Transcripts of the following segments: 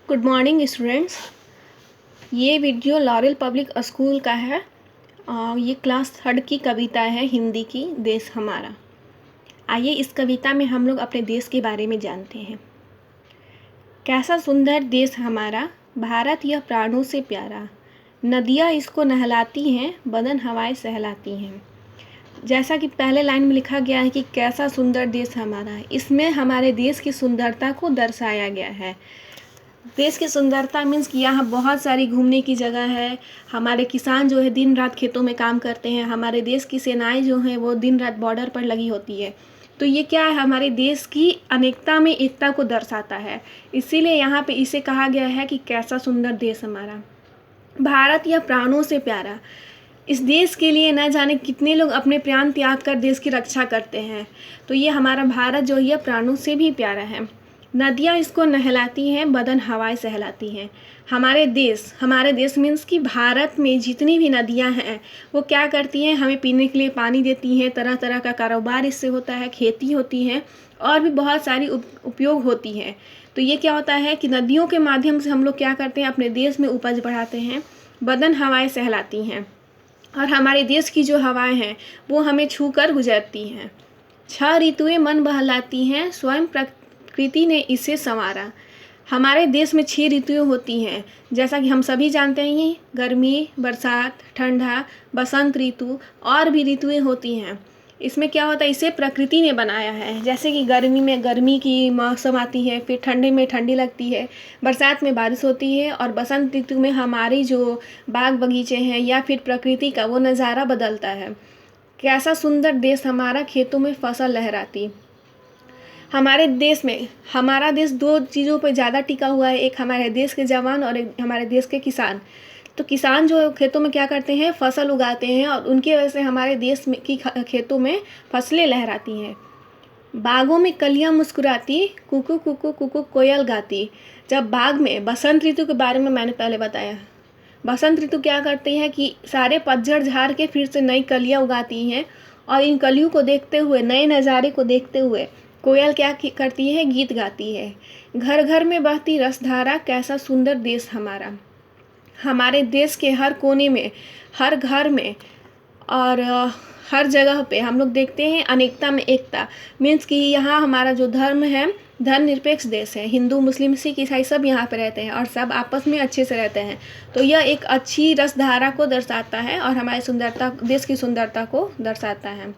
Good morning students. ये video laurel public school का है। ये क्लास 3 की कविता है हिंदी की, देश हमारा। आइए इस कविता में हम लोग अपने देश के बारे में जानते हैं। कैसा सुंदर देश हमारा, भारत यह प्राणों से प्यारा। नदियाँ इसको नहलाती हैं, बदन हवाएं सहलाती हैं। जैसा कि पहले लाइन में लिखा गया है कि कैसा सुंदर देश हमारा, इसमें हमारे देश की सुंदरता को दर्शाया गया है। देश की सुंदरता मीन्स कि यहाँ बहुत सारी घूमने की जगह है। हमारे किसान जो है दिन रात खेतों में काम करते हैं। हमारे देश की सेनाएं जो हैं वो दिन रात बॉर्डर पर लगी होती है। तो ये क्या है, हमारे देश की अनेकता में एकता को दर्शाता है। इसीलिए यहाँ पे इसे कहा गया है कि कैसा सुंदर देश हमारा। भारत यह प्राणों से प्यारा, इस देश के लिए न जाने कितने लोग अपने प्राण त्याग कर देश की रक्षा करते हैं। तो ये हमारा भारत जो है प्राणों से भी प्यारा है। नदियाँ इसको नहलाती हैं, बदन हवाएं सहलाती हैं। हमारे देश मीन्स कि भारत में जितनी भी नदियाँ हैं वो क्या करती हैं, हमें पीने के लिए पानी देती हैं। तरह तरह का कारोबार इससे होता है, खेती होती है और भी बहुत सारी उपयोग होती हैं। तो ये क्या होता है कि नदियों के माध्यम से हम लोग क्या करते हैं, अपने देश में उपज बढ़ाते हैं। बदन हवाएं सहलाती हैं और हमारे देश की जो हवाएं हैं वो हमें छू कर गुजरती हैं। 6 ऋतुएं मन बहलाती हैं, स्वयं प्रकृति ने इसे संवारा। हमारे देश में 6 ऋतुएं होती हैं, जैसा कि हम सभी जानते हैं। गर्मी, बरसात, ठंडा, बसंत ऋतु और भी ऋतुएं होती हैं। इसमें क्या होता है, इसे प्रकृति ने बनाया है। जैसे कि गर्मी में गर्मी की मौसम आती है, फिर ठंडे में ठंडी लगती है, बरसात में बारिश होती है और बसंत ऋतु में हमारी जो बाग बगीचे हैं या फिर प्रकृति का वो नज़ारा बदलता है। कैसा सुंदर देश हमारा, खेतों में फसल लहराती। हमारे देश में हमारा देश 2 चीज़ों पर ज़्यादा टिका हुआ है, एक हमारे देश के जवान और एक हमारे देश के किसान। तो किसान जो खेतों में क्या करते हैं, फसल उगाते हैं और उनकी वजह से हमारे देश में की खेतों में फसलें लहराती हैं। बागों में कलियां मुस्कुराती, कुकू कुकू कुकू कोयल गाती। जब बाग में बसंत ऋतु के बारे में मैंने पहले बताया, बसंत ऋतु क्या करती है कि सारे पतझड़ झाड़ के फिर से नई कलियां उगाती हैं और इन कलियों को देखते हुए, नए नज़ारे को देखते हुए कोयल क्या करती है, गीत गाती है। घर घर में बहती रसधारा, कैसा सुंदर देश हमारा। हमारे देश के हर कोने में, हर घर में और हर जगह पे हम लोग देखते हैं अनेकता में एकता। मीन्स कि यहाँ हमारा जो धर्म है, धर्मनिरपेक्ष देश है। हिंदू, मुस्लिम, सिख, ईसाई सब यहाँ पे रहते हैं और सब आपस में अच्छे से रहते हैं। तो यह एक अच्छी रसधारा को दर्शाता है और हमारी सुंदरता, देश की सुंदरता को दर्शाता है।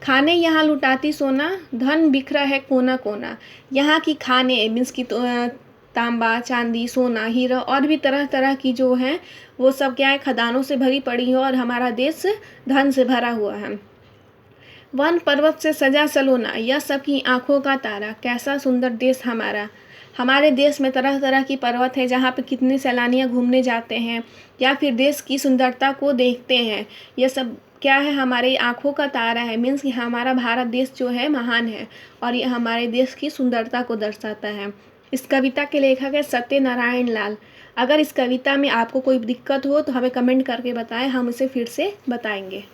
खाने यहाँ लुटाती सोना, धन बिखरा है कोना कोना। यहाँ की खाने मीन्स की तांबा, चांदी, सोना, हीरा और भी तरह तरह की जो हैं वो सब क्या है, खदानों से भरी पड़ी है और हमारा देश धन से भरा हुआ है। वन पर्वत से सजा सलोना, यह सबकी आँखों का तारा। कैसा सुंदर देश हमारा। हमारे देश में तरह तरह की पर्वत है जहाँ पे कितने सैलानियाँ घूमने जाते हैं या फिर देश की सुंदरता को देखते हैं। यह सब क्या है, हमारी आँखों का तारा है। मीन्स कि हमारा भारत देश जो है महान है और ये हमारे देश की सुंदरता को दर्शाता है। इस कविता के लेखक है सत्यनारायण लाल। अगर इस कविता में आपको कोई दिक्कत हो तो हमें कमेंट करके बताएं, हम इसे फिर से बताएंगे।